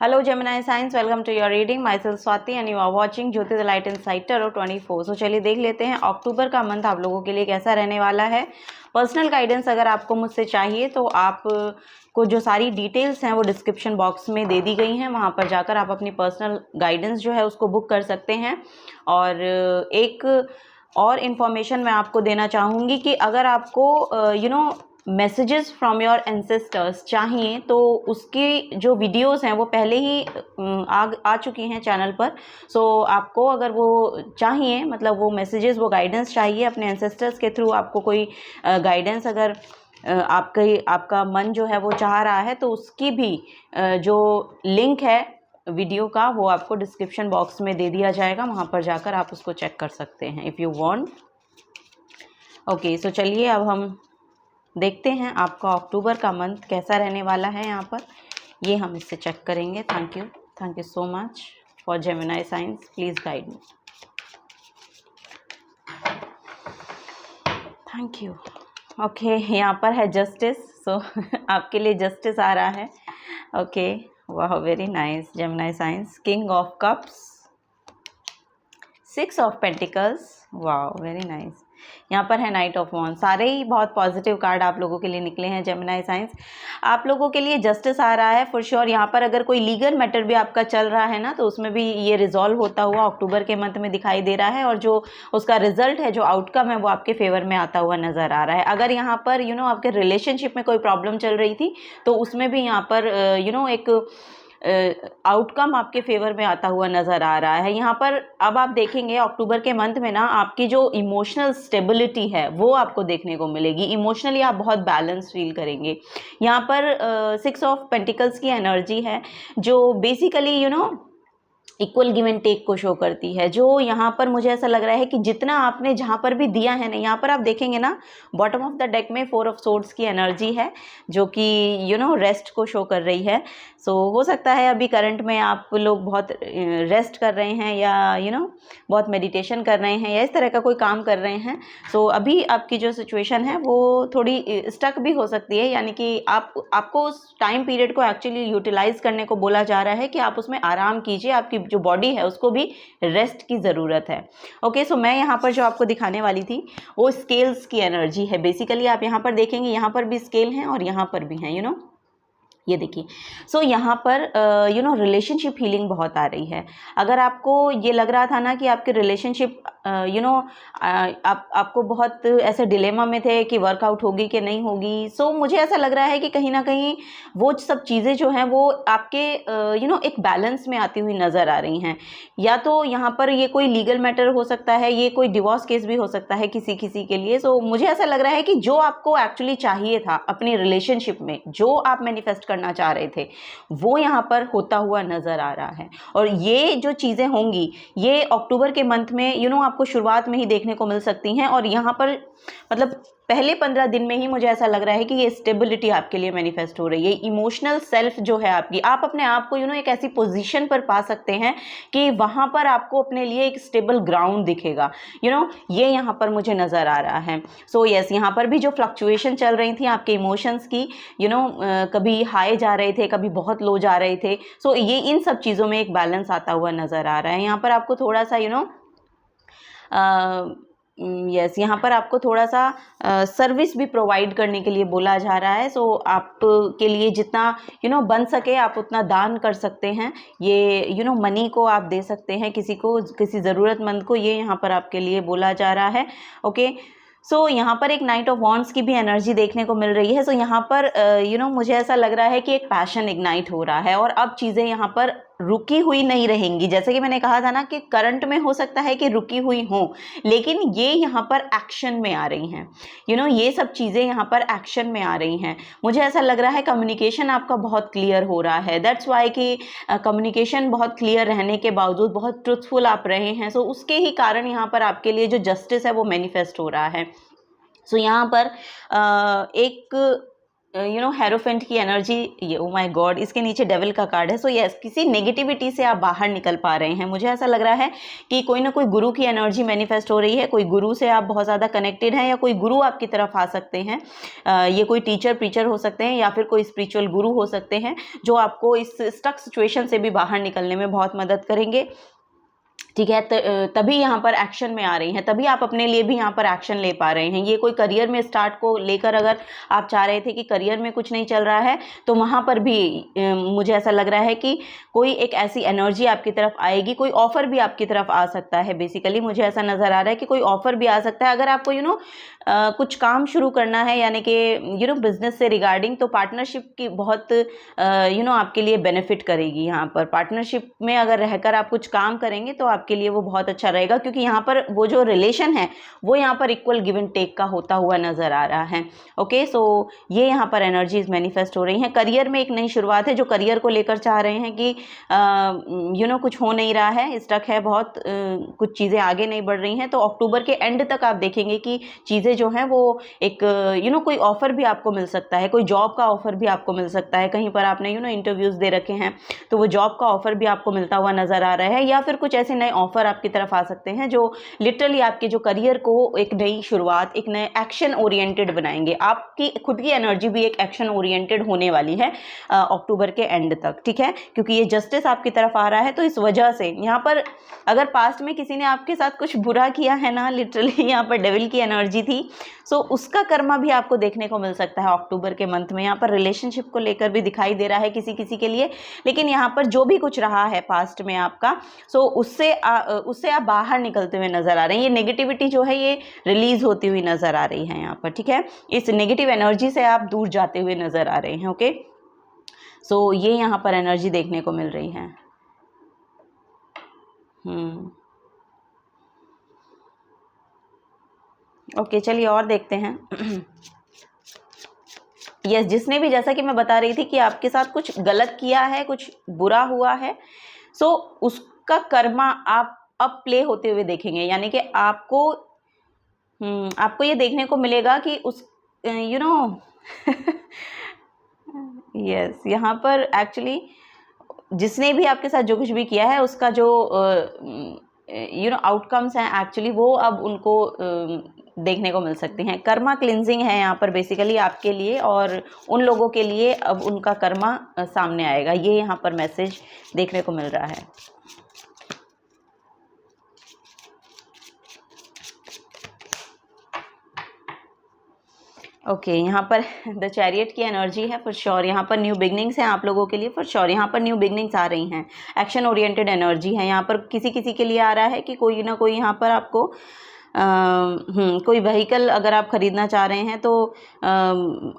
Hello Gemini Signs, welcome to your reading. Myself Swati and you are watching Jyoti the Light Inside Tarot 24. So चलिए देख लेते हैं अक्टूबर का month आप लोगों के लिए कैसा रहने वाला है। पर्सनल गाइडेंस अगर आपको मुझसे चाहिए तो आप को जो सारी डिटेल्स हैं वो डिस्क्रिप्शन बॉक्स में दे दी गई हैं, वहाँ पर जाकर आप अपनी पर्सनल गाइडेंस जो है उसको बुक कर सकते हैं। और एक और इन्फॉर्मेशन मैं आपको देना चाहूँगी कि अगर आपको मैसेजेस फ्रॉम योर एंसेस्टर्स चाहिए तो उसकी जो वीडियोस हैं वो पहले ही आ चुकी हैं चैनल पर। सो आपको अगर वो चाहिए, मतलब वो मैसेजेस, वो गाइडेंस चाहिए अपने एंसेस्टर्स के थ्रू, आपको कोई गाइडेंस अगर आपका मन जो है वो चाह रहा है तो उसकी भी जो लिंक है वीडियो का वो आपको डिस्क्रिप्शन बॉक्स में दे दिया जाएगा, वहाँ पर जाकर आप उसको चेक कर सकते हैं इफ़ यू वांट। ओके, सो चलिए अब हम देखते हैं आपका अक्टूबर का मंथ कैसा रहने वाला है। यहाँ पर ये हम इससे चेक करेंगे। Thank you so much for Gemini science, please guide me. Thank you. Okay, यहाँ पर है जस्टिस। सो आपके लिए जस्टिस आ रहा है। ओके, वाह, very nice Gemini science. King of cups, 6 of pentacles, वाह वेरी नाइस। यहाँ पर है नाइट ऑफ वॉन्ड। सारे ही बहुत पॉजिटिव कार्ड आप लोगों के लिए निकले हैं जेमिनी साइंस। आप लोगों के लिए जस्टिस आ रहा है फॉर श्योर। यहाँ पर अगर कोई लीगल मैटर भी आपका चल रहा है ना तो उसमें भी ये रिजॉल्व होता हुआ अक्टूबर के मंथ में दिखाई दे रहा है, और जो उसका रिजल्ट है, जो आउटकम है, वो आपके फेवर में आता हुआ नज़र आ रहा है। अगर यहाँ पर आपके रिलेशनशिप में कोई प्रॉब्लम चल रही थी तो उसमें भी यहाँ पर एक आउटकम आपके फेवर में आता हुआ नज़र आ रहा है। यहाँ पर अब आप देखेंगे अक्टूबर के मंथ में ना आपकी जो इमोशनल स्टेबिलिटी है वो आपको देखने को मिलेगी। इमोशनली आप बहुत बैलेंस फील करेंगे। यहाँ पर 6 ऑफ पेंटिकल्स की एनर्जी है जो basically equal give and take को शो करती है। जो यहाँ पर मुझे ऐसा लग रहा है कि जितना आपने जहाँ पर भी दिया है ना, यहाँ पर आप देखेंगे ना बॉटम ऑफ द डेक में 4 ऑफ सोर्ड्स की एनर्जी है जो कि रेस्ट को शो कर रही है। सो हो सकता है अभी करंट में आप लोग बहुत रेस्ट कर रहे हैं या बहुत मेडिटेशन कर रहे हैं या इस तरह का कोई काम कर रहे हैं। सो अभी आपकी जो सिचुएशन है वो थोड़ी स्टक भी हो सकती है, यानी कि आपको उस टाइम पीरियड को एक्चुअली यूटिलाइज करने को बोला जा रहा है कि आप उसमें आराम कीजिए। आपकी जो बॉडी है उसको भी रेस्ट की ज़रूरत है। ओके, सो मैं यहाँ पर जो आपको दिखाने वाली थी वो स्केल्स की एनर्जी है। बेसिकली आप यहाँ पर देखेंगे, यहाँ पर भी स्केल हैं और यहाँ पर भी हैं, ये देखिए। सो यहाँ पर रिलेशनशिप हीलिंग बहुत आ रही है। अगर आपको ये लग रहा था ना कि आपके रिलेशनशिप आपको बहुत ऐसे डिलेमा में थे कि वर्कआउट होगी कि नहीं होगी, सो मुझे ऐसा लग रहा है कि कहीं ना कहीं वो सब चीज़ें जो हैं वो आपके एक बैलेंस में आती हुई नज़र आ रही हैं। या तो यहाँ पर ये कोई लीगल मैटर हो सकता है, ये कोई डिवोर्स केस भी हो सकता है किसी के लिए। सो मुझे ऐसा लग रहा है कि जो आपको एक्चुअली चाहिए था अपनी रिलेशनशिप में, जो आप मैनिफेस्ट करना चाह रहे थे, वो यहाँ पर होता हुआ नज़र आ रहा है। और ये जो चीज़ें होंगी ये अक्टूबर के मंथ में आपको शुरुआत में ही देखने को मिल सकती हैं। और यहाँ पर मतलब पहले 15 दिन में ही मुझे ऐसा लग रहा है कि ये स्टेबिलिटी आपके लिए मैनिफेस्ट हो रही है। इमोशनल सेल्फ जो है आपकी, आप अपने आप को एक ऐसी पोजीशन पर पा सकते हैं कि वहाँ पर आपको अपने लिए एक स्टेबल ग्राउंड दिखेगा। ये यहाँ पर मुझे नज़र आ रहा है। सो यस, यहाँ पर भी जो फ्लक्चुएशन चल रही थी आपके इमोशंस की, कभी हाई जा रहे थे, कभी बहुत लो जा रहे थे। सो ये इन सब चीज़ों में एक बैलेंस आता हुआ नज़र आ रहा है। यहाँ पर आपको थोड़ा सा यहाँ पर आपको थोड़ा सा सर्विस भी प्रोवाइड करने के लिए बोला जा रहा है। सो आप के लिए जितना बन सके आप उतना दान कर सकते हैं। ये मनी को आप दे सकते हैं किसी ज़रूरतमंद को, ये यहाँ पर आपके लिए बोला जा रहा है। ओके, सो यहाँ पर एक नाइट ऑफ वॉन्ड्स की भी एनर्जी देखने को मिल रही है। सो यहाँ पर मुझे ऐसा लग रहा है कि एक पैशन इग्नाइट हो रहा है और अब चीज़ें यहाँ पर रुकी हुई नहीं रहेंगी। जैसे कि मैंने कहा था ना कि करंट में हो सकता है कि रुकी हुई हो, लेकिन ये यहाँ पर एक्शन में आ रही हैं। ये सब चीज़ें यहाँ पर एक्शन में आ रही हैं। मुझे ऐसा लग रहा है कम्युनिकेशन आपका बहुत क्लियर हो रहा है। दैट्स वाई कि कम्युनिकेशन बहुत क्लियर रहने के बावजूद बहुत ट्रुथफुल आप रहे हैं। सो उसके ही कारण यहाँ पर आपके लिए जो जस्टिस है वो मैनिफेस्ट हो रहा है। सो यहाँ पर एक हेरोफेंट की एनर्जी, ये ओ माय गॉड, इसके नीचे डेविल का कार्ड है। सो यस, किसी नेगेटिविटी से आप बाहर निकल पा रहे हैं। मुझे ऐसा लग रहा है कि कोई ना कोई गुरु की एनर्जी मैनिफेस्ट हो रही है, कोई गुरु से आप बहुत ज़्यादा कनेक्टेड हैं या कोई गुरु आपकी तरफ आ सकते हैं। ये कोई टीचर प्रीचर हो सकते हैं या फिर कोई स्पिरिचुअल गुरु हो सकते हैं जो आपको इस स्टक सिचुएशन से भी बाहर निकलने में बहुत मदद करेंगे। ठीक है, तभी यहाँ पर एक्शन में आ रही हैं, तभी आप अपने लिए भी यहाँ पर एक्शन ले पा रहे हैं। ये कोई करियर में स्टार्ट को लेकर अगर आप चाह रहे थे कि करियर में कुछ नहीं चल रहा है, तो वहाँ पर भी मुझे ऐसा लग रहा है कि कोई एक ऐसी एनर्जी आपकी तरफ आएगी, कोई ऑफर भी आपकी तरफ आ सकता है। बेसिकली मुझे ऐसा नज़र आ रहा है कि कोई ऑफर भी आ सकता है। अगर आपको कुछ काम शुरू करना है, यानी कि बिजनेस से रिगार्डिंग, तो पार्टनरशिप की बहुत आपके लिए बेनिफिट करेगी। यहाँ पर पार्टनरशिप में अगर रहकर आप कुछ काम करेंगे तो आपके लिए वो बहुत अच्छा रहेगा, क्योंकि यहाँ पर वो जो रिलेशन है वो यहाँ पर इक्वल गिव एंड टेक का होता हुआ नजर आ रहा है। ओके, सो ये यहाँ पर एनर्जीज मैनिफेस्ट हो रही हैं। करियर में एक नई शुरुआत है, जो करियर को लेकर चाह रहे हैं कि कुछ हो नहीं रहा है, स्टक है बहुत, कुछ चीज़ें आगे नहीं बढ़ रही हैं, तो अक्टूबर के एंड तक आप देखेंगे कि चीज़ें जो हैं वो एक कोई ऑफर भी आपको मिल सकता है, कोई जॉब का ऑफर भी आपको मिल सकता है। कहीं पर आपने इंटरव्यूज़ दे रखे हैं तो वो जॉब का ऑफर भी आपको मिलता हुआ नजर आ रहा है, या फिर कुछ ऐसे नए ऑफर आपकी तरफ आ सकते हैं जो लिटरली आपके जो करियर को एक नई शुरुआत, एक नए एक्शन ओरिएंटेड बनाएंगे। आपकी खुद की एनर्जी भी एक एक्शन ओरिएंटेड होने वाली है अक्टूबर के एंड तक। ठीक है, क्योंकि ये जस्टिस आपकी तरफ आ रहा है, तो इस वजह से यहाँ पर अगर पास्ट में किसी ने आपके साथ कुछ बुरा किया है ना, लिटरली यहाँ पर डेविल की एनर्जी थी, सो उसका कर्मा भी आपको देखने को मिल सकता है अक्टूबर के मंथ में। यहाँ पर रिलेशनशिप को लेकर भी दिखाई दे रहा है किसी किसी के लिए, लेकिन यहाँ पर जो भी कुछ रहा है पास्ट में आपका, सो उससे आप बाहर निकलते हुए नजर आ रहे हैं। ये नेगेटिविटी जो है ये रिलीज होती हुई नजर आ रही है यहाँ पर। ठीक है, इस नेगेटिव एनर्जी से आप दूर जाते हुए नजर आ रहे हैं। ओके, सो ये यहाँ पर एनर्जी देखने को मिल रही है। ओके, चलिए और देखते हैं। यस, जिसने भी, जैसा कि मैं बता रही थी कि आपके साथ कुछ गलत किया है, कुछ बुरा हुआ है, सो उसका कर्मा आप अब प्ले होते हुए देखेंगे। यानी कि आपको ये देखने को मिलेगा कि उस यस, यहाँ पर एक्चुअली जिसने भी आपके साथ जो कुछ भी किया है उसका जो आउटकम्स हैं, एक्चुअली वो अब उनको देखने को मिल सकती हैं। कर्मा क्लिनजिंग है यहाँ पर बेसिकली आपके लिए, और उन लोगों के लिए अब उनका कर्मा सामने आएगा। ये यहाँ पर मैसेज देखने को मिल रहा है। ओके, यहाँ पर द चैरियट की एनर्जी है फॉर श्योर। यहाँ पर न्यू बिगनिंग्स हैं आप लोगों के लिए फॉर श्योर। यहाँ पर न्यू बिगनिंग्स आ रही हैं, एक्शन ओरिएंटेड एनर्जी है। यहाँ पर किसी किसी के लिए आ रहा है कि कोई ना कोई यहाँ पर आपको कोई व्हीकल अगर आप ख़रीदना चाह रहे हैं तो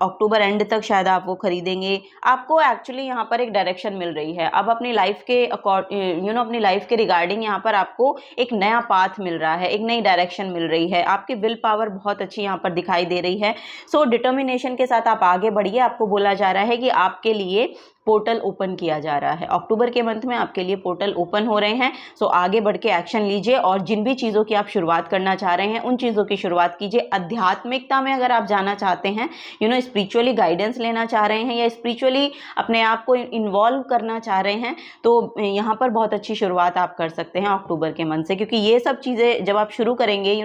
अक्टूबर एंड तक शायद आप वो ख़रीदेंगे। आपको एक्चुअली यहाँ पर एक डायरेक्शन मिल रही है। अब अपनी लाइफ के अपनी लाइफ के रिगार्डिंग यहाँ पर आपको एक नया पाथ मिल रहा है, एक नई डायरेक्शन मिल रही है। आपकी विल पावर बहुत अच्छी यहाँ पर दिखाई दे रही है। सो डिटर्मिनेशन के साथ आप आगे बढ़िए। आपको बोला जा रहा है कि आपके लिए पोर्टल ओपन किया जा रहा है। अक्टूबर के मंथ में आपके लिए पोर्टल ओपन हो रहे हैं। सो आगे बढ़ के एक्शन लीजिए, और जिन भी चीज़ों की आप शुरुआत करना चाह रहे हैं उन चीज़ों की शुरुआत कीजिए। आध्यात्मिकता में अगर आप जाना चाहते हैं, स्पिरिचुअली गाइडेंस लेना चाह रहे हैं, या स्पिरिचुअली अपने आप को इन्वॉल्व करना चाह रहे हैं, तो यहाँ पर बहुत अच्छी शुरुआत आप कर सकते हैं अक्टूबर के मंथ से। क्योंकि ये सब चीज़ें जब आप शुरू करेंगे,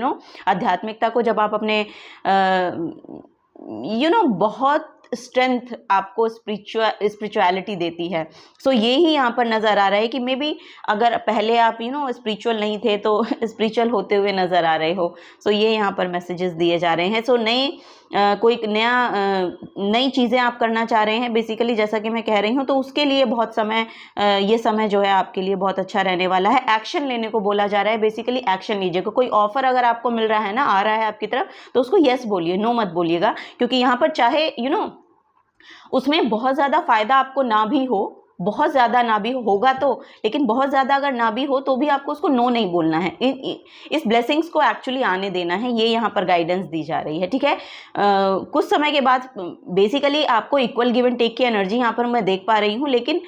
आध्यात्मिकता को जब आप अपने बहुत स्ट्रेंथ आपको स्पिरिचुअलिटी देती है। सो ये ही यहाँ पर नज़र आ रहा है कि मे बी अगर पहले आप स्पिरिचुअल नहीं थे तो स्पिरिचुअल होते हुए नज़र आ रहे हो। सो ये यहाँ पर मैसेजेस दिए जा रहे हैं। सो कोई नई चीज़ें आप करना चाह रहे हैं बेसिकली, जैसा कि मैं कह रही हूँ, तो उसके लिए बहुत समय ये समय जो है आपके लिए बहुत अच्छा रहने वाला है। एक्शन लेने को बोला जा रहा है, बेसिकली एक्शन लीजिएगा। कोई ऑफर अगर आपको मिल रहा है ना, आ रहा है आपकी तरफ, तो उसको यस बोलिए, नो मत बोलिएगा। क्योंकि यहाँ पर चाहे उसमें बहुत ज़्यादा फ़ायदा आपको ना भी हो, बहुत ज़्यादा ना भी होगा तो, लेकिन बहुत ज़्यादा अगर ना भी हो तो भी आपको उसको नो नहीं बोलना है। इस ब्लेसिंग्स को एक्चुअली आने देना है, ये यहाँ पर गाइडेंस दी जा रही है, ठीक है। कुछ समय के बाद बेसिकली आपको इक्वल गिव एंड टेक की एनर्जी यहाँ पर मैं देख पा रही हूँ, लेकिन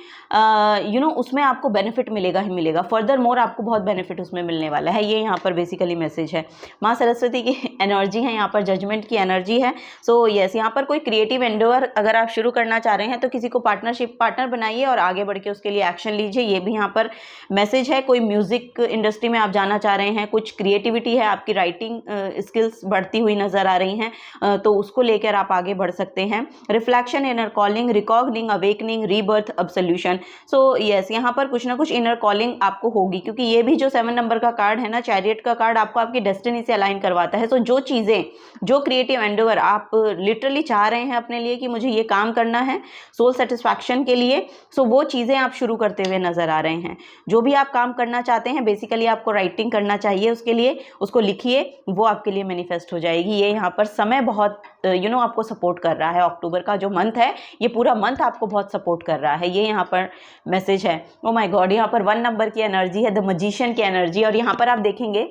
उसमें आपको बेनिफिट मिलेगा ही मिलेगा, फर्दर मोर आपको बहुत बेनिफिट उसमें मिलने वाला है, ये यहाँ पर बेसिकली मैसेज है। माँ सरस्वती की एनर्जी है यहाँ पर, जजमेंट की एनर्जी है। सो यस, यहाँ पर कोई क्रिएटिव एंडेवर अगर आप शुरू करना चाह रहे हैं तो किसी को पार्टनर बनाइए और आगे बढ़ के उसके लिए एक्शन लीजिए, ये भी यहाँ पर मैसेज है। कोई म्यूजिक इंडस्ट्री में आप जाना चाह रहे हैं, कुछ क्रिएटिविटी है, आपकी राइटिंग स्किल्स बढ़ती हुई नजर आ रही हैं, तो उसको लेकर आप आगे बढ़ सकते हैं। Reflection, inner calling, recognising, awakening, rebirth, absolution. So yes, यहाँ पर कुछ ना कुछ इनर कॉलिंग आपको होगी, क्योंकि ये भी जो 7 नंबर का कार्ड है ना, चैरियट का कार्ड, आपको आपकी डेस्टिनी से अलाइन करवाता है। सो जो चीज़ें, जो क्रिएटिव एंडेवर आप लिटरली चाह रहे हैं अपने लिए कि मुझे ये काम करना है सोल सेटिस्फैक्शन के लिए, सो वो चीज़ें आप शुरू करते हुए नजर आ रहे हैं। जो भी आप काम करना चाहते हैं, बेसिकली आपको राइटिंग करना चाहिए उसके लिए, उसको लिखिए, वो आपके लिए मैनिफेस्ट हो जाएगी। ये यहाँ पर समय बहुत आपको सपोर्ट कर रहा है। अक्टूबर का जो मंथ है, ये पूरा मंथ आपको बहुत सपोर्ट कर रहा है, ये यहाँ पर मैसेज है। ओ माय गॉड, यहाँ पर 1 नंबर की एनर्जी है, द मैजिशियन की एनर्जी, और यहाँ पर आप देखेंगे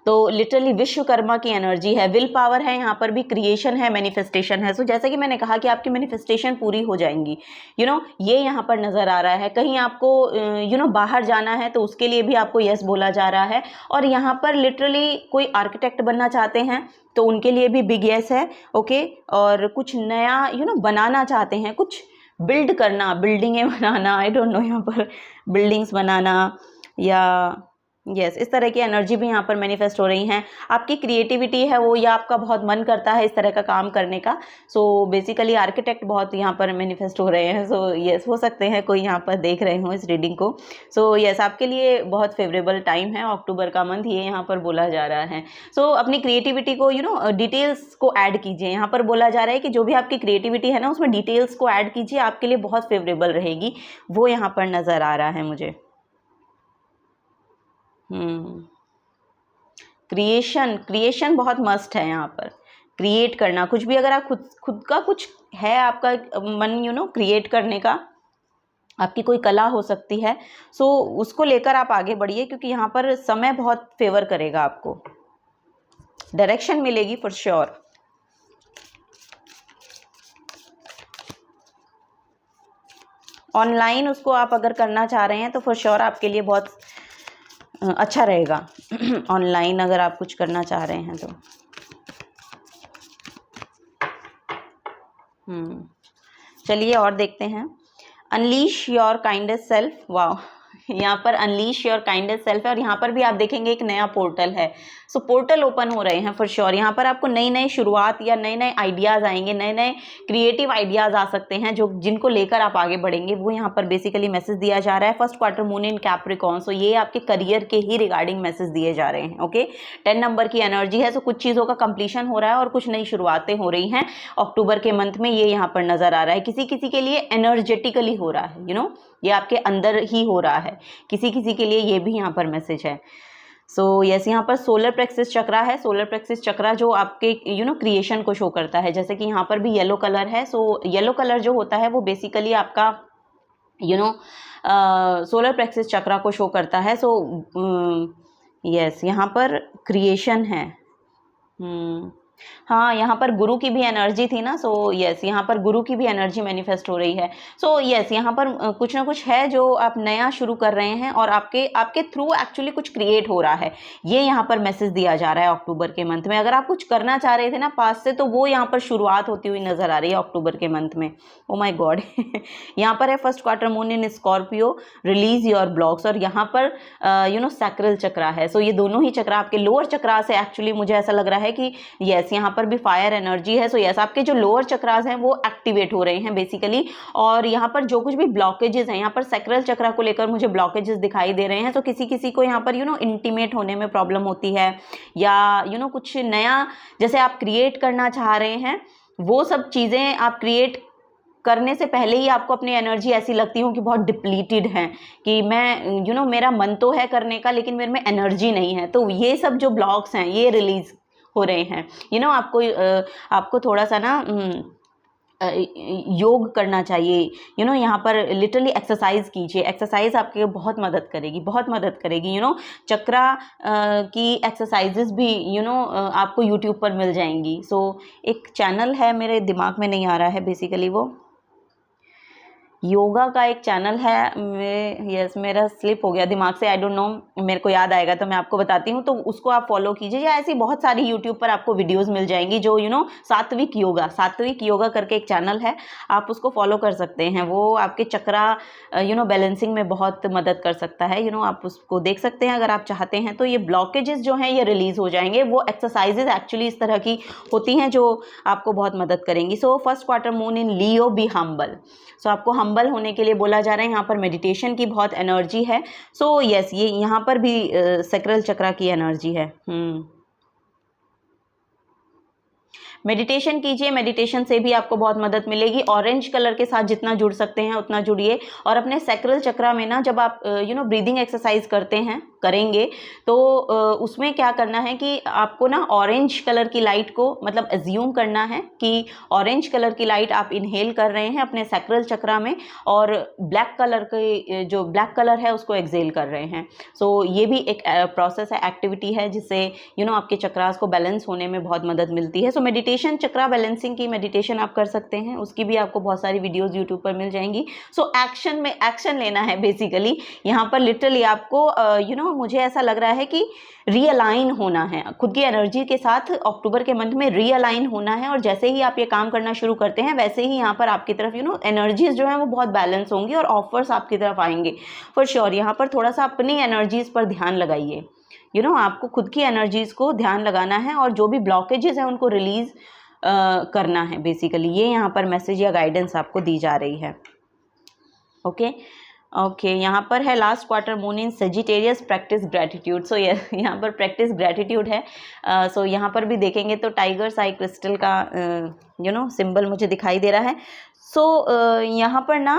तो लिटरली विश्वकर्मा की एनर्जी है, विल पावर है, यहाँ पर भी क्रिएशन है, मैनिफेस्टेशन है। सो जैसे कि मैंने कहा कि आपकी मैनिफेस्टेशन पूरी हो जाएंगी, ये यहाँ पर नज़र आ रहा है। कहीं आपको बाहर जाना है तो उसके लिए भी आपको यस बोला जा रहा है, और यहाँ पर लिटरली कोई आर्किटेक्ट बनना चाहते हैं तो उनके लिए भी बिग यस है, ओके। और कुछ नया बनाना चाहते हैं, कुछ बिल्ड करना, बिल्डिंगें बनाना, आई डोंट नो, यहाँ पर बिल्डिंग्स बनाना या यस, इस तरह की एनर्जी भी यहाँ पर मैनिफेस्ट हो रही हैं। आपकी क्रिएटिविटी है वो, या आपका बहुत मन करता है इस तरह का काम करने का। सो बेसिकली आर्किटेक्ट बहुत यहाँ पर मैनिफेस्ट हो रहे हैं। सो यस, हो सकते हैं कोई यहाँ पर देख रहे हो इस रीडिंग को। सो यस, आपके लिए बहुत फेवरेबल टाइम है अक्टूबर का मंथ, ये यहाँ पर बोला जा रहा है। सो अपनी क्रिएटिविटी को डिटेल्स को ऐड कीजिए। यहाँ पर बोला जा रहा है कि जो भी आपकी क्रिएटिविटी है ना, उसमें डिटेल्स को ऐड कीजिए, आपके लिए बहुत फेवरेबल रहेगी, वो यहाँ पर नज़र आ रहा है मुझे। क्रिएशन बहुत मस्ट है यहाँ पर। क्रिएट करना कुछ भी, अगर आप खुद का कुछ है, आपका मन क्रिएट करने का, आपकी कोई कला हो सकती है, सो उसको लेकर आप आगे बढ़िए, क्योंकि यहाँ पर समय बहुत फेवर करेगा, आपको डायरेक्शन मिलेगी फॉर श्योर। ऑनलाइन उसको आप अगर करना चाह रहे हैं तो फॉर श्योर आपके लिए बहुत अच्छा रहेगा। ऑनलाइन अगर आप कुछ करना चाह रहे हैं तो चलिए और देखते हैं। Unleash your kindest self, wow, यहाँ पर अनलीश योर काइंडेस्ट सेल्फ है, और यहाँ पर भी आप देखेंगे एक नया पोर्टल है। सो पोर्टल ओपन हो रहे हैं फॉर श्योर। यहाँ पर आपको नई नई शुरुआत या नए नए आइडियाज़ आएंगे, नए नए क्रिएटिव आइडियाज़ आ सकते हैं, जिनको लेकर आप आगे बढ़ेंगे, वो यहाँ पर बेसिकली मैसेज दिया जा रहा है। First quarter moon in Capricorn, so ये आपके करियर के ही रिगार्डिंग मैसेज दिए जा रहे हैं, ओके। 10 नंबर की एनर्जी है, सो कुछ चीज़ों का कंप्लीशन हो रहा है और कुछ नई शुरुआतें हो रही हैं अक्टूबर के मंथ में, ये यहाँ पर नज़र आ रहा है। किसी किसी के लिए एनर्जेटिकली हो रहा है, ये आपके अंदर ही हो रहा है, किसी किसी के लिए ये भी यहाँ पर मैसेज है। सो यस, यहाँ पर सोलर प्लेक्सिस चक्रा है। सोलर प्लेक्सिस चक्रा जो आपके क्रिएशन को शो करता है, जैसे कि यहाँ पर भी येलो कलर है। सो येलो कलर जो होता है वो बेसिकली आपका सोलर प्लेक्सिस चक्रा को शो करता है। सो यस, यहाँ पर क्रिएशन है। हाँ, यहाँ पर गुरु की भी एनर्जी थी ना, सो यस, यहाँ पर गुरु की भी एनर्जी मैनिफेस्ट हो रही है। सो यस, यहाँ पर कुछ ना कुछ है जो आप नया शुरू कर रहे हैं, और आपके थ्रू एक्चुअली कुछ क्रिएट हो रहा है, ये यहाँ पर मैसेज दिया जा रहा है अक्टूबर के मंथ में। अगर आप कुछ करना चाह रहे थे ना पास्ट से, तो वो यहाँ पर शुरुआत होती हुई नजर आ रही है अक्टूबर के मंथ में। ओ माई गॉड, यहाँ पर है first quarter moon in Scorpio, release your blocks, और यहाँ पर सैक्रल चक्रा है। सो ये दोनों ही चक्रा आपके लोअर चक्रा से, एक्चुअली मुझे ऐसा लग रहा है कि यस, यहाँ पर भी फायर एनर्जी है। सो यस, आपके जो लोअर चक्रास हैं वो एक्टिवेट हो रहे हैं बेसिकली, और यहाँ पर जो कुछ भी ब्लॉकेजेस हैं, यहाँ पर सैक्रल चक्रा को लेकर मुझे ब्लॉकेजेस दिखाई दे रहे हैं। तो किसी किसी को यहाँ पर इंटीमेट होने में प्रॉब्लम होती है, या कुछ नया जैसे आप क्रिएट करना चाह रहे हैं, वो सब चीज़ें आप क्रिएट करने से पहले ही आपको अपनी एनर्जी ऐसी लगती हो कि बहुत डिप्लीटेड है, कि मैं मेरा मन तो है करने का, लेकिन मेरे में एनर्जी नहीं है। तो ये सब जो ब्लॉक्स हैं ये रिलीज हो रहे हैं। आपको थोड़ा सा ना योग करना चाहिए, यहाँ पर लिटरली एक्सरसाइज कीजिए। एक्सरसाइज आपके बहुत मदद करेगी, बहुत मदद करेगी। चक्रा की एक्सरसाइजेस भी आपको यूट्यूब पर मिल जाएंगी। सो एक चैनल है, मेरे दिमाग में नहीं आ रहा है बेसिकली, वो योगा का एक चैनल है, यस मेरा स्लिप हो गया दिमाग से, आई डोंट नो, मेरे को याद आएगा तो मैं आपको बताती हूँ। तो उसको आप फॉलो कीजिए, या ऐसी बहुत सारी यूट्यूब पर आपको वीडियोस मिल जाएंगी जो सात्विक योगा करके एक चैनल है, आप उसको फॉलो कर सकते हैं। वो आपके चक्रा बैलेंसिंग में बहुत मदद कर सकता है। आप उसको देख सकते हैं अगर आप चाहते हैं तो। ये ब्लॉकेजेस जो हैं ये रिलीज हो जाएंगे। वो एक्सरसाइजेज एक्चुअली इस तरह की होती हैं जो आपको बहुत मदद करेंगी। So first quarter moon in Leo, be humble. So आपको हम्बल होने के लिए बोला जा रहा है। यहाँ पर मेडिटेशन की बहुत एनर्जी है। सो यस, ये यहाँ पर भी सैक्रल चक्रा की एनर्जी है। मेडिटेशन कीजिए, मेडिटेशन से भी आपको बहुत मदद मिलेगी। ऑरेंज कलर के साथ जितना जुड़ सकते हैं उतना जुड़िए। और अपने सैक्रल चक्रा में ना, जब आप ब्रीदिंग एक्सरसाइज करेंगे तो उसमें क्या करना है कि आपको ना ऑरेंज कलर की लाइट को, मतलब एज्यूम करना है कि ऑरेंज कलर की लाइट आप इनहेल कर रहे हैं अपने सैक्रल चक्रा में, और ब्लैक कलर के जो ब्लैक कलर है उसको एक्सेल कर रहे हैं। सो ये भी एक प्रोसेस है, एक्टिविटी है, जिससे आपके चक्रास को बैलेंस होने में बहुत मदद मिलती है। सो मेडिटेशन, चक्रा बैलेंसिंग की मेडिटेशन आप कर सकते हैं, उसकी भी आपको बहुत सारी वीडियोस यूट्यूब पर मिल जाएंगी। सो एक्शन में एक्शन लेना है बेसिकली। यहाँ पर लिटरली आपको मुझे ऐसा लग रहा है कि रीअलाइन होना है खुद की एनर्जी के साथ। अक्टूबर के मंथ में रीअलाइन होना है, और जैसे ही आप ये काम करना शुरू करते हैं वैसे ही यहाँ पर आपकी तरफ एनर्जीज जो है वो बहुत बैलेंस होंगी और ऑफर्स आपकी तरफ आएंगे फॉर श्योर। यहाँ पर थोड़ा सा अपनी एनर्जीज पर ध्यान लगाइए। आपको खुद की एनर्जीज को ध्यान लगाना है, और जो भी ब्लॉकेजेस हैं उनको रिलीज करना है बेसिकली। ये यहाँ पर मैसेज या गाइडेंस आपको दी जा रही है। ओके, यहाँ पर है last quarter moon in Sagittarius, practice gratitude. So यहाँ पर प्रैक्टिस ग्रैटिट्यूड है। सो यहाँ पर भी देखेंगे तो टाइगर आई क्रिस्टल का सिंबल मुझे दिखाई दे रहा है। सो यहाँ पर ना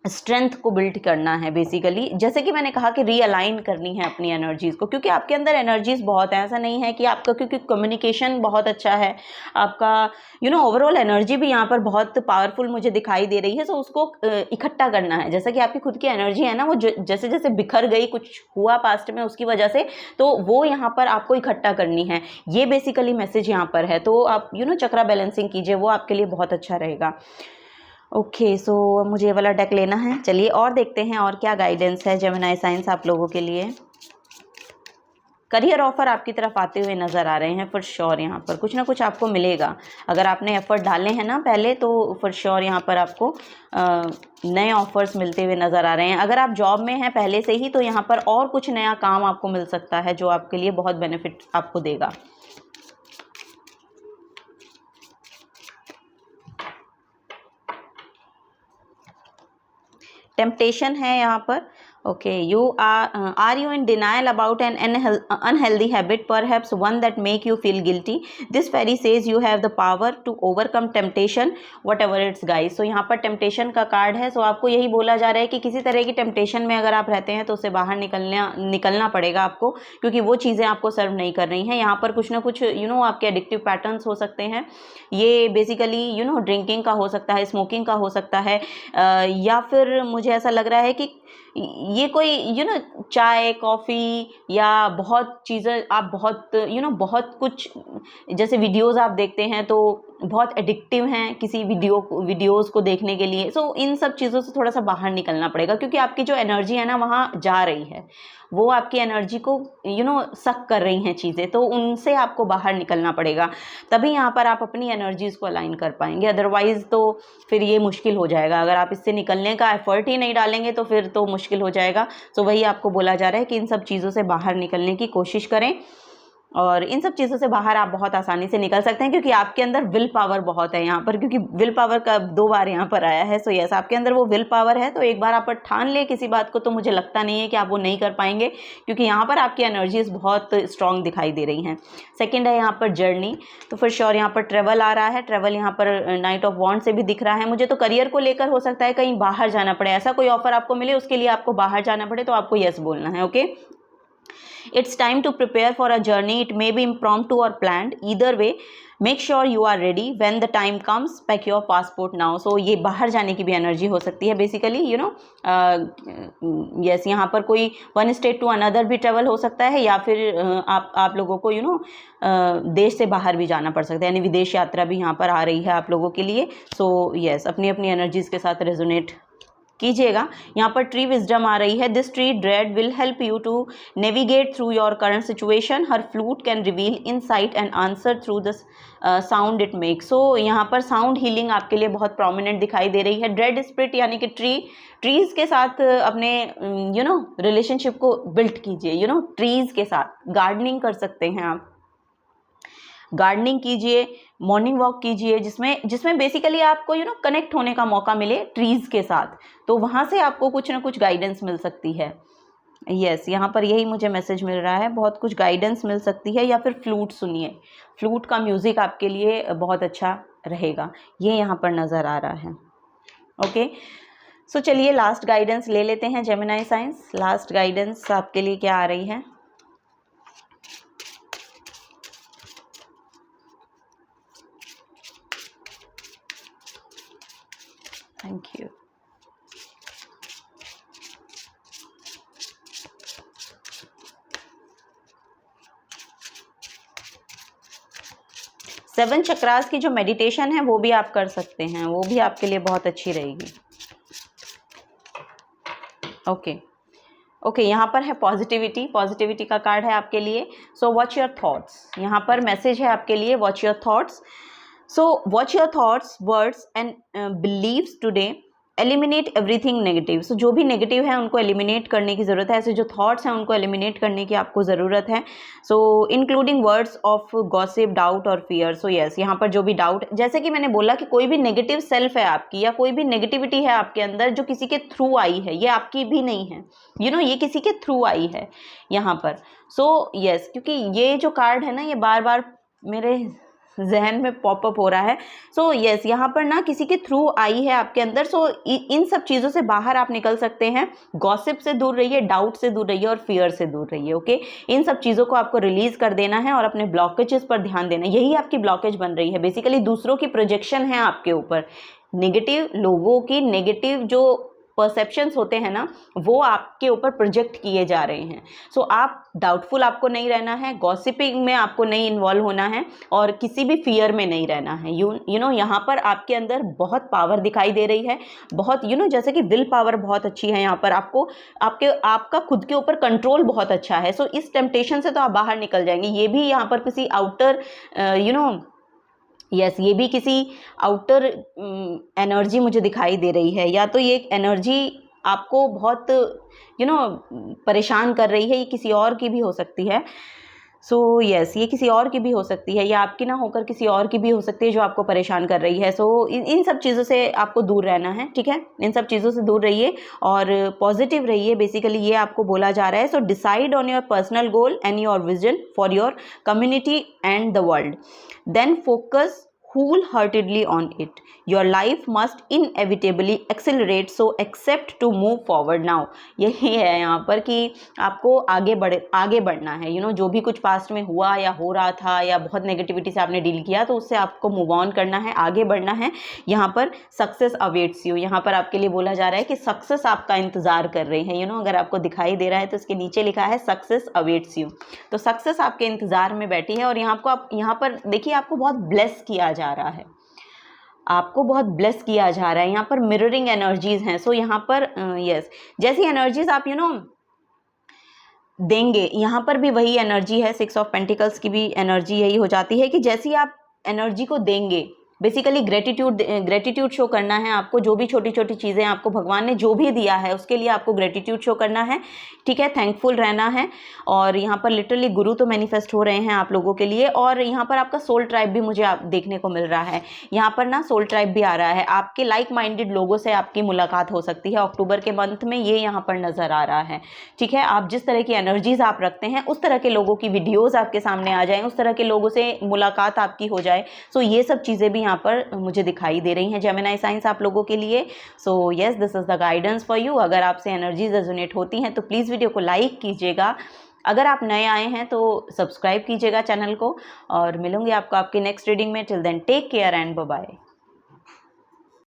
स्ट्रेंथ को बिल्ड करना है बेसिकली। जैसे कि मैंने कहा कि रीअलाइन करनी है अपनी एनर्जीज़ को, क्योंकि आपके अंदर एनर्जीज बहुत है। ऐसा नहीं है कि आपका, क्योंकि कम्युनिकेशन बहुत अच्छा है आपका, ओवरऑल एनर्जी भी यहाँ पर बहुत पावरफुल मुझे दिखाई दे रही है। सो उसको इकट्ठा करना है। जैसा कि आपकी खुद की एनर्जी है ना, वो जैसे जैसे बिखर गई, कुछ हुआ पास्ट में उसकी वजह से, तो वो यहाँ पर आपको इकट्ठा करनी है। ये बेसिकली मैसेज यहाँ पर है। तो आप चक्रा बैलेंसिंग कीजिए, वो आपके लिए बहुत अच्छा रहेगा। ओके, सो मुझे ये वाला डेक लेना है। चलिए और देखते हैं और क्या गाइडेंस है जेमिनी साइंस आप लोगों के लिए। करियर ऑफर आपकी तरफ आते हुए नज़र आ रहे हैं फॉर श्योर। यहाँ पर कुछ ना कुछ आपको मिलेगा। अगर आपने एफर्ट डाले हैं ना पहले, तो फॉर श्योर यहाँ पर आपको नए ऑफर्स मिलते हुए नज़र आ रहे हैं। अगर आप जॉब में हैं पहले से ही, तो यहाँ पर और कुछ नया काम आपको मिल सकता है जो आपके लिए बहुत बेनिफिट आपको देगा। टेम्पटेशन है यहाँ पर। Okay, you are you in denial about an unhealthy habit, perhaps one that make you feel guilty. This fairy says you have the power to overcome temptation whatever it's guise. So यहाँ पर temptation का card है। सो आपको यही बोला जा रहा है कि किसी तरह की टेम्पटेशन में अगर आप रहते हैं तो उससे बाहर निकलना पड़ेगा आपको, क्योंकि वो चीज़ें आपको सर्व नहीं कर रही हैं। यहाँ पर कुछ ना कुछ आपके एडिक्टिव पैटर्न्स हो सकते हैं। ये बेसिकली ड्रिंकिंग का हो सकता है, स्मोकिंग का हो सकता है, या फिर मुझे ऐसा लग रहा है कि ये कोई चाय कॉफ़ी या बहुत चीज़ें आप बहुत बहुत कुछ, जैसे वीडियोस आप देखते हैं तो बहुत एडिक्टिव हैं किसी वीडियोस को देखने के लिए। सो इन सब चीज़ों से थोड़ा सा बाहर निकलना पड़ेगा, क्योंकि आपकी जो एनर्जी है ना वहाँ जा रही है, वो आपकी एनर्जी को सक कर रही हैं चीज़ें, तो उनसे आपको बाहर निकलना पड़ेगा। तभी यहाँ पर आप अपनी एनर्जीज़ को अलाइन कर पाएंगे। अदरवाइज़ तो फिर ये मुश्किल हो जाएगा। अगर आप इससे निकलने का एफर्ट ही नहीं डालेंगे तो फिर तो मुश्किल हो जाएगा। तो वही आपको बोला जा रहा है कि इन सब चीज़ों से बाहर निकलने की कोशिश करें, और इन सब चीज़ों से बाहर आप बहुत आसानी से निकल सकते हैं, क्योंकि आपके अंदर विल पावर बहुत है यहाँ पर, क्योंकि विल पावर का 2 बार यहाँ पर आया है। सो यस, आपके अंदर वो विल पावर है। तो एक बार आप ठान ले किसी बात को, तो मुझे लगता नहीं है कि आप वो नहीं कर पाएंगे, क्योंकि यहाँ पर आपकी एनर्जीज बहुत स्ट्रॉन्ग दिखाई दे रही हैं। सेकेंड है यहाँ पर जर्नी। तो फिर श्योर यहाँ पर ट्रेवल आ रहा है। ट्रेवल यहाँ पर नाइट ऑफ वॉन्ड से भी दिख रहा है मुझे। तो करियर को लेकर हो सकता है कहीं बाहर जाना पड़े, ऐसा कोई ऑफर आपको मिले, उसके लिए आपको बाहर जाना पड़े, तो आपको यस बोलना है। Okay, It's time to prepare for a journey. It may be impromptu or planned. Either way, make sure you are ready when the time comes. Pack your passport now. So ये बाहर जाने की भी energy हो सकती है basically, you know. Yes, यहाँ पर कोई वन स्टेट टू अनदर भी ट्रेवल हो सकता है, या फिर आप लोगों को देश से बाहर भी जाना पड़ सकता है, यानी विदेश यात्रा भी यहाँ पर आ रही है आप लोगों के लिए. सो यस, अपनी अपनी एनर्जीज के साथ रेजोनेट कीजिएगा. यहाँ पर ट्री विजडम आ रही है. This tree dryad will help you to navigate through your current situation. Her flute can reveal insight and answer through the sound it make. So यहाँ पर साउंड हीलिंग आपके लिए बहुत प्रोमिनेंट दिखाई दे रही है. ड्रेड स्पिरिट यानी कि ट्रीज के साथ अपने रिलेशनशिप को बिल्ड कीजिए. ट्रीज के साथ गार्डनिंग कर सकते हैं आप. गार्डनिंग कीजिए, मॉर्निंग वॉक कीजिए, जिसमें बेसिकली आपको कनेक्ट होने का मौका मिले ट्रीज़ के साथ. तो वहाँ से आपको कुछ ना कुछ गाइडेंस मिल सकती है. यस, यहाँ पर यही मुझे मैसेज मिल रहा है. बहुत कुछ गाइडेंस मिल सकती है. या फिर फ्लूट सुनिए, फ्लूट का म्यूज़िक आपके लिए बहुत अच्छा रहेगा, ये यहाँ पर नज़र आ रहा है. ओके, सो चलिए लास्ट गाइडेंस ले लेते हैं जेमिनी साइंस. लास्ट गाइडेंस आपके लिए क्या आ रही है? Thank you. सेवन चक्रास की जो मेडिटेशन है वो भी आप कर सकते हैं, वो भी आपके लिए बहुत अच्छी रहेगी. ओके, यहाँ पर है पॉजिटिविटी का कार्ड है आपके लिए. So watch your thoughts. यहाँ पर मैसेज है आपके लिए, watch your thoughts. So watch your thoughts, words and beliefs today. Eliminate everything negative. So जो भी नेगेटिव है उनको एलिमिनेट करने की ज़रूरत है. ऐसे जो थॉट्स हैं उनको एलिमिनेट करने की आपको ज़रूरत है. सो including words of gossip, doubt और फियर. सो यस, यहाँ पर जो भी डाउट, जैसे कि मैंने बोला कि कोई भी नेगेटिव सेल्फ है आपकी, या कोई भी नेगेटिविटी है आपके अंदर जो किसी के थ्रू आई है, ये आपकी भी नहीं है, ये किसी के थ्रू आई है यहाँ पर. सो यस, क्योंकि ये जो कार्ड है ना, ये बार बार मेरे जहन में पॉपअप हो रहा है. सो यस, यहाँ पर ना किसी के थ्रू आई है आपके अंदर. सो इन सब चीज़ों से बाहर आप निकल सकते हैं. गॉसिप से दूर रहिए, डाउट से दूर रहिए और फियर से दूर रहिए. ओके, इन सब चीज़ों को आपको रिलीज कर देना है और अपने ब्लॉकेजेस पर ध्यान देना है. यही आपकी ब्लॉकेज बन रही है बेसिकली. दूसरों की प्रोजेक्शन है आपके ऊपर, नेगेटिव लोगों की नेगेटिव जो परसेप्शंस होते हैं ना, वो आपके ऊपर प्रोजेक्ट किए जा रहे हैं. सो आप डाउटफुल आपको नहीं रहना है, गॉसिपिंग में आपको नहीं इन्वॉल्व होना है, और किसी भी फियर में नहीं रहना है. यहाँ पर आपके अंदर बहुत पावर दिखाई दे रही है. बहुत जैसे कि विल पावर बहुत अच्छी है यहाँ पर. आपका खुद के ऊपर कंट्रोल बहुत अच्छा है. सो इस टेम्पटेशन से तो आप बाहर निकल जाएंगे. ये भी यहाँ पर किसी आउटर यस, ये भी किसी आउटर एनर्जी मुझे दिखाई दे रही है. या तो ये एनर्जी आपको बहुत परेशान कर रही है. ये किसी और की भी हो सकती है. सो यस, ये किसी और की भी हो सकती है, या आपकी ना होकर किसी और की भी हो सकती है जो आपको परेशान कर रही है. सो इन सब चीज़ों से आपको दूर रहना है. ठीक है, इन सब चीज़ों से दूर रहिए और पॉजिटिव रहिए. बेसिकली ये आपको बोला जा रहा है. So decide on your personal goal and your vision for your community and the world. Then focus wholeheartedly on it. Your life must inevitably accelerate, so accept to move forward now. यही है यहाँ पर कि आपको आगे बढ़ना है. जो भी कुछ पास्ट में हुआ या हो रहा था, या बहुत नेगेटिविटी से आपने डील किया, तो उससे आपको मूव ऑन करना है, आगे बढ़ना है. यहाँ पर सक्सेस अवेट्स यू. यहाँ पर आपके लिए बोला जा रहा है कि सक्सेस आपका इंतजार कर रही है. अगर आपको दिखाई दे रहा है तो इसके नीचे लिखा है सक्सेस अवेट्स यू. तो सक्सेस आपके इंतजार में बैठी है. और यहाँ पर देखिए, आपको बहुत ब्लेस किया जा रहा है. आपको बहुत ब्लेस किया जा रहा है. यहाँ पर मिररिंग एनर्जीज हैं. सो यहाँ पर यस, जैसी एनर्जीज आप देंगे, यहाँ पर भी वही एनर्जी है. 6 ऑफ पेंटिकल्स की भी एनर्जी यही हो जाती है कि जैसी आप एनर्जी को देंगे, बेसिकली ग्रेटिट्यूड शो करना है आपको. जो भी छोटी छोटी चीज़ें आपको भगवान ने जो भी दिया है उसके लिए आपको ग्रेटिट्यूड शो करना है. ठीक है, थैंकफुल रहना है. और यहाँ पर लिटरली गुरु तो मैनिफेस्ट हो रहे हैं आप लोगों के लिए. और यहाँ पर आपका सोल ट्राइब भी मुझे आप देखने को मिल रहा है. यहाँ पर ना सोल ट्राइब भी आ रहा है. आपके लाइक माइंडेड लोगों से आपकी मुलाकात हो सकती है अक्टूबर के मंथ में. ये यहाँ पर नज़र आ रहा है. ठीक है, आप जिस तरह की एनर्जीज आप रखते हैं उस तरह के लोगों की वीडियोज़ आपके सामने आ जाएँ, उस तरह के लोगों से मुलाकात आपकी हो जाए. सो ये सब चीज़ें भी यहाँ पर मुझे दिखाई दे रही हैं जेमिनी साइंस आप लोगों के लिए. So yes, this is the guidance for you. अगर आपसे एनर्जीज रेजोनेट होती हैं तो प्लीज़ वीडियो को लाइक कीजिएगा, अगर आप नए आए हैं तो सब्सक्राइब कीजिएगा चैनल को, और मिलूंगी आपको आपकी नेक्स्ट रीडिंग में। Till then take care and bye bye.